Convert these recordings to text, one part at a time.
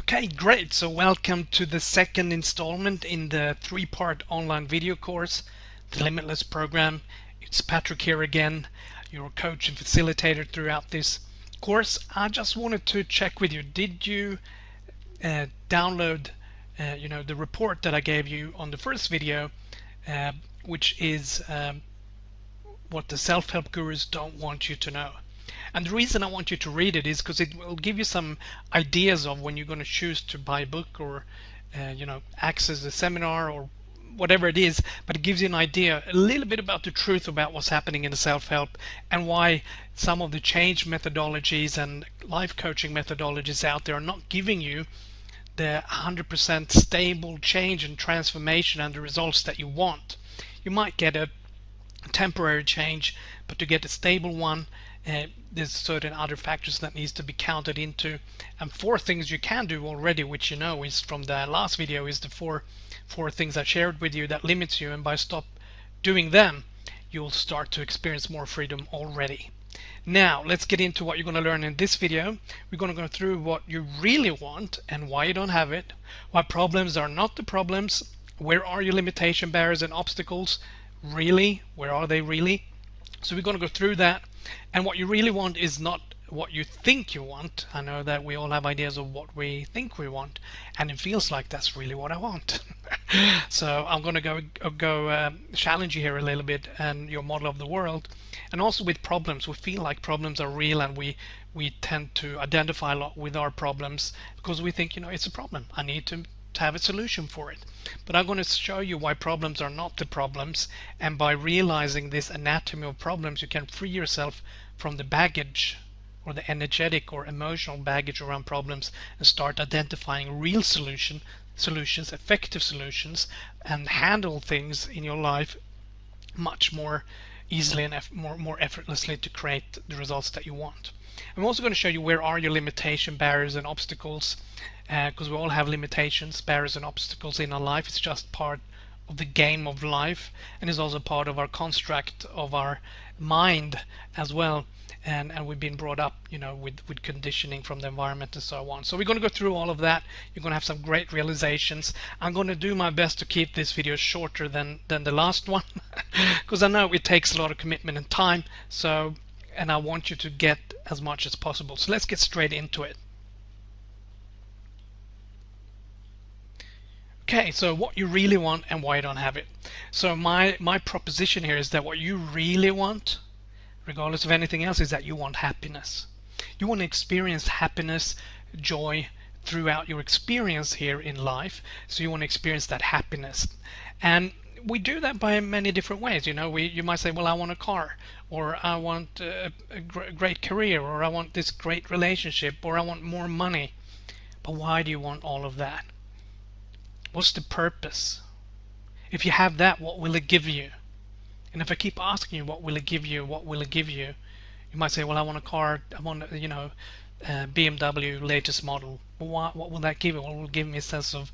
Okay, great. So welcome to the second installment in the three-part online video course, the Limitless Program. It's Patrick here again, your coach and facilitator throughout this course. I just wanted to check with you. Did you download the report that I gave you on the first video, which is what the self-help gurus don't want you to know? And the reason I want you to read it is because it will give you some ideas of when you're going to choose to buy a book or access a seminar or whatever it is, but it gives you an idea a little bit about the truth about what's happening in the self-help and why some of the change methodologies and life coaching methodologies out there are not giving you the 100% stable change and transformation and the results that you want. You might get a temporary change, but to get a stable one, there's certain other factors that needs to be counted into. And 4 things you can do already, which you know is from the last video, is the four things I shared with you that limits you, and by stop doing them you'll start to experience more freedom already. Now let's get into what you're going to learn in this video. We're going to go through what you really want and why you don't have it, why problems are not the problems, where are your limitation barriers and obstacles really, where are they really. So we're going to go through that, and what you really want is not what you think you want. I know that we all have ideas of what we think we want, and it feels like that's really what I want. So I'm going to go challenge you here a little bit and your model of the world. And also with problems, we feel like problems are real, and we tend to identify a lot with our problems because we think, it's a problem, I need to have a solution for it. But I'm going to show you why problems are not the problems, and by realizing this anatomy of problems you can free yourself from the baggage or the energetic or emotional baggage around problems and start identifying real solutions, effective solutions, and handle things in your life much more easily and more effortlessly to create the results that you want. I'm also going to show you where are your limitation barriers and obstacles, because we all have limitations, barriers and obstacles in our life. It's just part of the game of life, and is also part of our construct of our mind as well, and we've been brought up with conditioning from the environment and so on. So we're going to go through all of that. You're going to have some great realizations. I'm going to do my best to keep this video shorter than the last one because I know it takes a lot of commitment and time, and I want you to get as much as possible. So let's get straight into it. Okay, so what you really want and why you don't have it. So my proposition here is that what you really want, regardless of anything else, is that you want happiness. You want to experience happiness, joy throughout your experience here in life. So you want to experience that happiness, and we do that by many different ways. You might say, well, I want a car, or I want a great career, or I want this great relationship, or I want more money. But why do you want all of that? What's the purpose? If you have that, what will it give you? And if I keep asking you, what will it give you? What will it give you? You might say, well, I want a car, I want BMW latest model. Well, what will that give you? Well, it will give me a sense of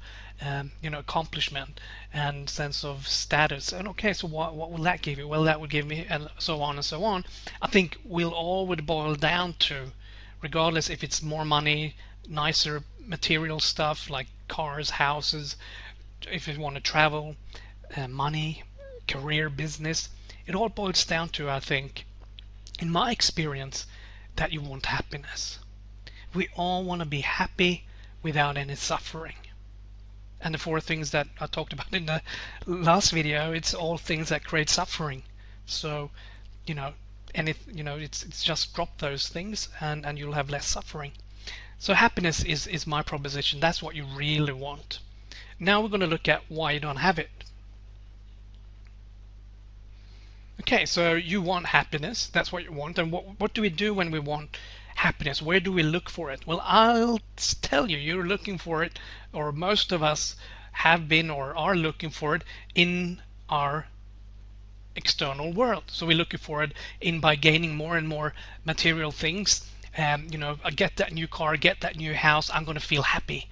accomplishment and sense of status. And okay, so what will that give you? Well, that will give me, and so on and so on. I think we'll all would boil down to, regardless if it's more money, nicer material stuff like cars, houses, if you want to travel, money, career, business, it all boils down to, I think, in my experience, that you want happiness. We all want to be happy without any suffering. And the 4 things that I talked about in the last video, it's all things that create suffering. So it's just drop those things and you'll have less suffering. So happiness is my proposition. That's what you really want. Now we're going to look at why you don't have it. Okay, so you want happiness. That's what you want. And what do we do when we want happiness? Where do we look for it? Well, I'll tell you, you're looking for it, or most of us have been or are looking for it in our external world. So we're looking for it by gaining more and more material things. I get that new car, get that new house, I'm going to feel happy.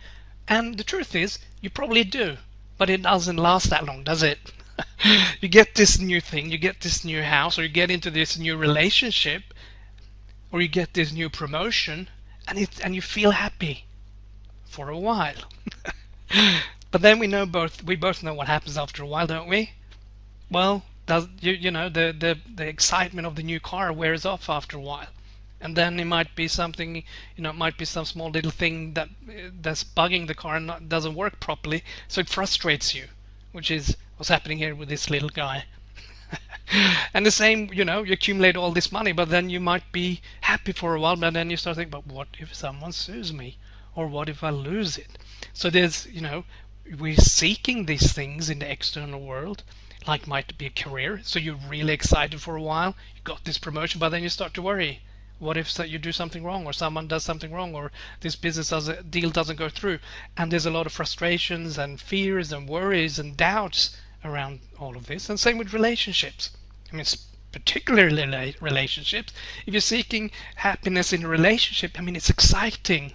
And the truth is, you probably do, but it doesn't last that long, does it? You get this new thing, you get this new house, or you get into this new relationship, or you get this new promotion, and you feel happy for a while. But then we both know what happens after a while, don't we? Well, you know, the excitement of the new car wears off after a while. And then it might be something, you know, it might be some small little thing that's bugging the car and doesn't work properly, so it frustrates you, which is what's happening here with this little guy. And the same, you know, you accumulate all this money, but then you might be happy for a while, but then you start thinking, but what if someone sues me? Or what if I lose it? So there's, you know, we're seeking these things in the external world, like might be a career. So you're really excited for a while, you got this promotion, but then you start to worry. What if you do something wrong, or someone does something wrong, or this deal doesn't go through? And there's a lot of frustrations and fears and worries and doubts around all of this. And same with relationships. I mean, particularly relationships. If you're seeking happiness in a relationship, I mean, it's exciting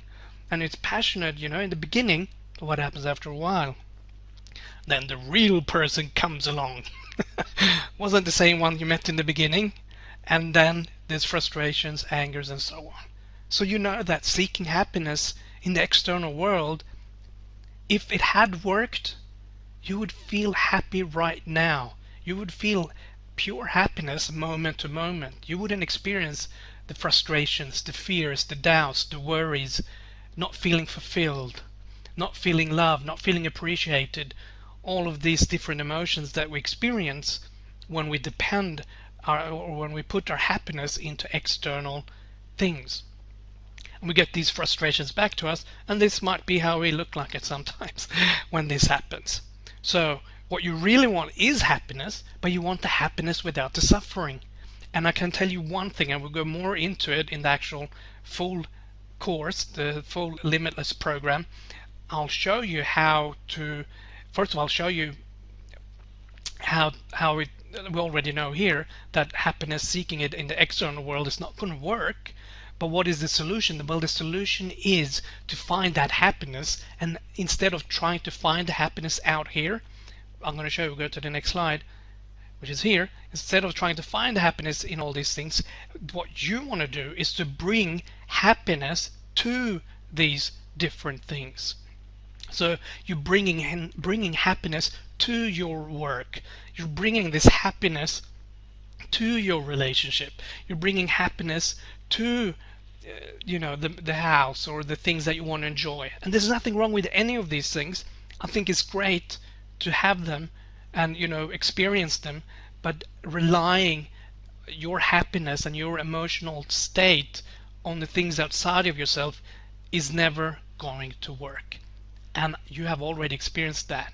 and it's passionate, you know, in the beginning. But what happens after a while? Then the real person comes along. Wasn't the same one you met in the beginning. And then there's frustrations, angers, and so on. So you know that seeking happiness in the external world, if it had worked, you would feel happy right now. You would feel pure happiness moment to moment. You wouldn't experience the frustrations, the fears, the doubts, the worries, not feeling fulfilled, not feeling loved, not feeling appreciated. All of these different emotions that we experience when we depend or when we put our happiness into external things. And we get these frustrations back to us, and this might be how we look like it sometimes when this happens. So what you really want is happiness, but you want the happiness without the suffering. And I can tell you one thing, and we'll go more into it in the actual full course, the full Limitless program. I'll show you how to, first of all, show you how we already know here that happiness, seeking it in the external world, is not going to work. But what is the solution? Well, the solution is to find that happiness, and instead of trying to find the happiness out here, I'm going to show you, go to the next slide, which is here. Instead of trying to find the happiness in all these things, what you want to do is to bring happiness to these different things. So you're bringing happiness to your work. You're bringing this happiness to your relationship. You're bringing happiness to you know, the house or the things that you want to enjoy. And there's nothing wrong with any of these things. I think it's great to have them and, you know, experience them, but relying your happiness and your emotional state on the things outside of yourself is never going to work. And you have already experienced that.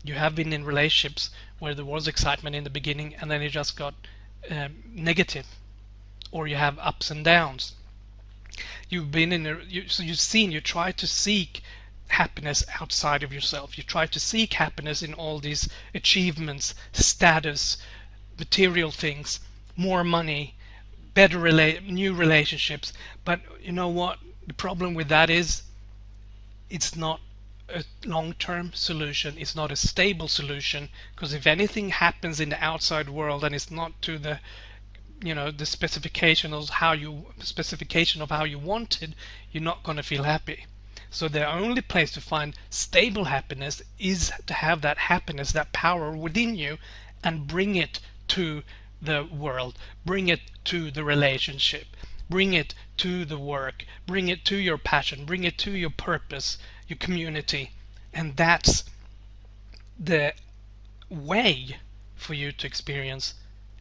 You have been in relationships where there was excitement in the beginning, and then it just got negative, or you have ups and downs. You've been in you try to seek happiness outside of yourself. You try to seek happiness in all these achievements, status, material things, more money, better new relationships. But you know what? The problem with that is it's not a long-term solution. It's not a stable solution, because if anything happens in the outside world and it's not to the, you know, the specification of how you wanted, you're not going to feel happy. So the only place to find stable happiness is to have that happiness, that power within you, and bring it to the world, bring it to the relationship, bring it to the work, bring it to your passion, bring it to your purpose, your community. And that's the way for you to experience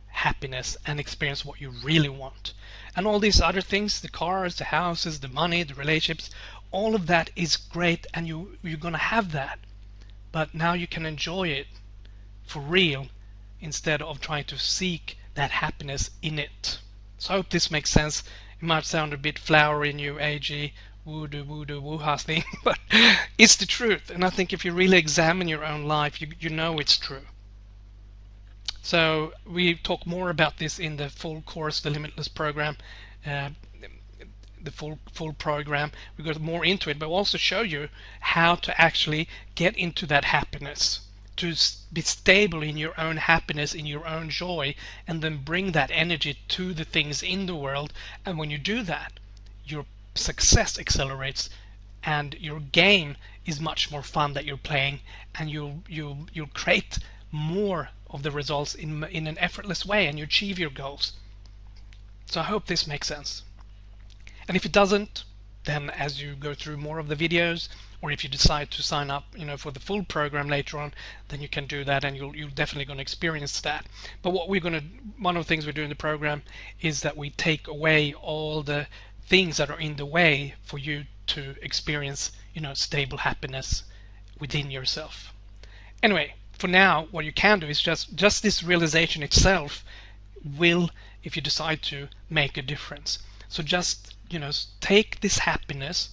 happiness and experience what you really want. And all these other things, the cars, the houses, the money, the relationships, all of that is great, and you're going to have that. But now you can enjoy it for real instead of trying to seek that happiness in it. So I hope this makes sense. It might sound a bit flowery, new agey, woo-doo woo-ha thing, but it's the truth. And I think if you really examine your own life, you know it's true. So we talk more about this in the full course, the Limitless Program, the full program. We go more into it, but we'll also show you how to actually get into that happiness, to be stable in your own happiness, in your own joy, and then bring that energy to the things in the world. And when you do that, your success accelerates and your game is much more fun that you're playing, and you'll create more of the results in an effortless way, and you achieve your goals. So I hope this makes sense. And if it doesn't, then as you go through more of the videos, or if you decide to sign up, for the full program later on, then you can do that, and you're definitely going to experience that. But one of the things we do in the program is that we take away all the things that are in the way for you to experience, stable happiness within yourself. Anyway, for now, what you can do is just this realization itself will, if you decide to, make a difference. So just take this happiness,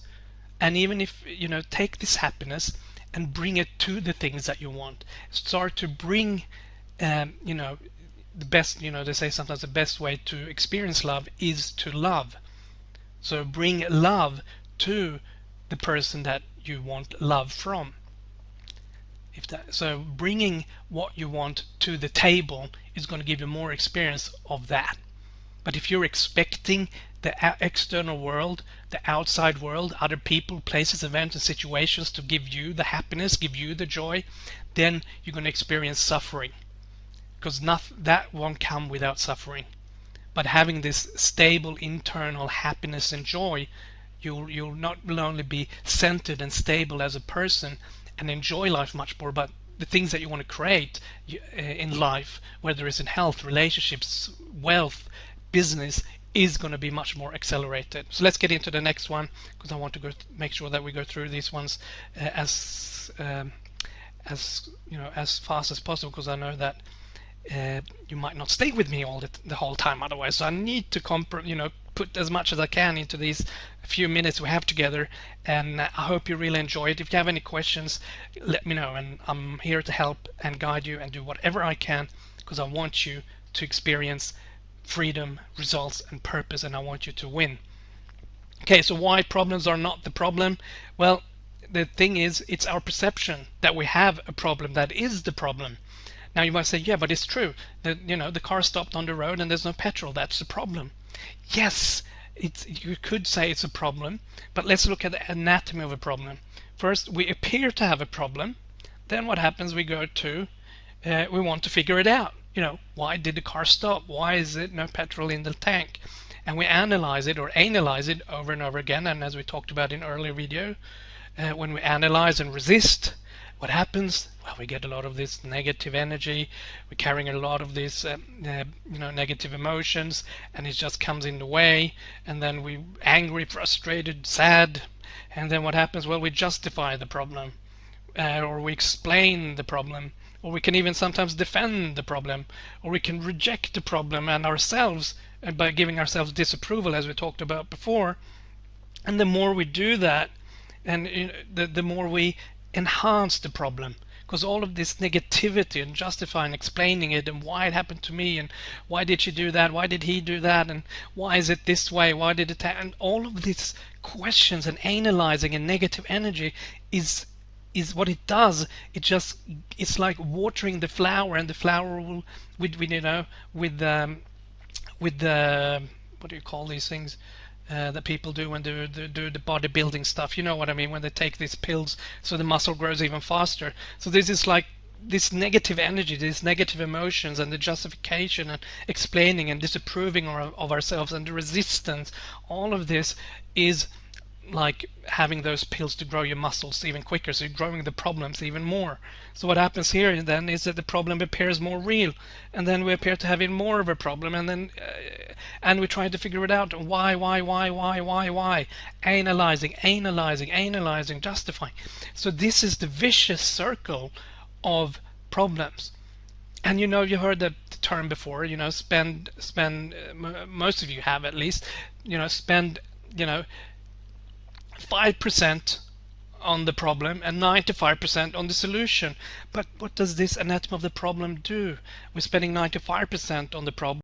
and even if take this happiness and bring it to the things that you want. Start to bring the best, they say sometimes the best way to experience love is to love. So bring love to the person that you want love from. So bringing what you want to the table is going to give you more experience of that. But if you're expecting the external world, the outside world, other people, places, events, and situations to give you the happiness, give you the joy, then you're going to experience suffering, because that won't come without suffering. But having this stable internal happiness and joy, you'll not only be centered and stable as a person and enjoy life much more, but the things that you want to create in life, whether it's in health, relationships, wealth, business, is going to be much more accelerated. So let's get into the next one, because I want to make sure that we go through these ones as fast as possible, because I know that you might not stay with me the whole time otherwise. So I need to put as much as I can into these few minutes we have together, and I hope you really enjoy it. If you have any questions, let me know, and I'm here to help and guide you and do whatever I can, because I want you to experience freedom, results, and purpose, and I want you to win. Okay, so why problems are not the problem? Well, the thing is, it's our perception that we have a problem that is the problem. Now you might say, yeah, but it's true. The car stopped on the road and there's no petrol. That's the problem. Yes, you could say it's a problem, but let's look at the anatomy of a problem. First, we appear to have a problem. Then what happens? We go to, we want to figure it out. Why did the car stop? Why is it no petrol in the tank? And we analyze it or analyze it over and over again. And as we talked about in earlier video, when we analyze and resist, what happens? Well, we get a lot of this negative energy. We're carrying a lot of these negative emotions, and it just comes in the way. And then we're angry, frustrated, sad. And then what happens? Well, we justify the problem, or we explain the problem, or we can even sometimes defend the problem, or we can reject the problem and ourselves by giving ourselves disapproval, as we talked about before. And the more we do that, and the more we enhance the problem, because all of this negativity and justifying, explaining it, and why it happened to me, and why did she do that, why did he do that, and why is it this way, why did it, and all of these questions and analyzing and negative energy is what it does. It's like watering the flower, and the flower will with the what do you call these things that people do when they do the bodybuilding stuff? You know what I mean, when they take these pills so the muscle grows even faster. So this is like this negative energy, these negative emotions, and the justification and explaining and disapproving of ourselves, and the resistance. All of this is like having those pills to grow your muscles even quicker, so you're growing the problems even more. So what happens here then is that the problem appears more real, and then we appear to have even more of a problem, and then and we try to figure it out. Why, analyzing, justifying. So this is the vicious circle of problems. And you heard the term before, spend most of you have at least, spend 5% on the problem and 95% on the solution. But what does this anatomy of the problem do? We're spending 95% on the problem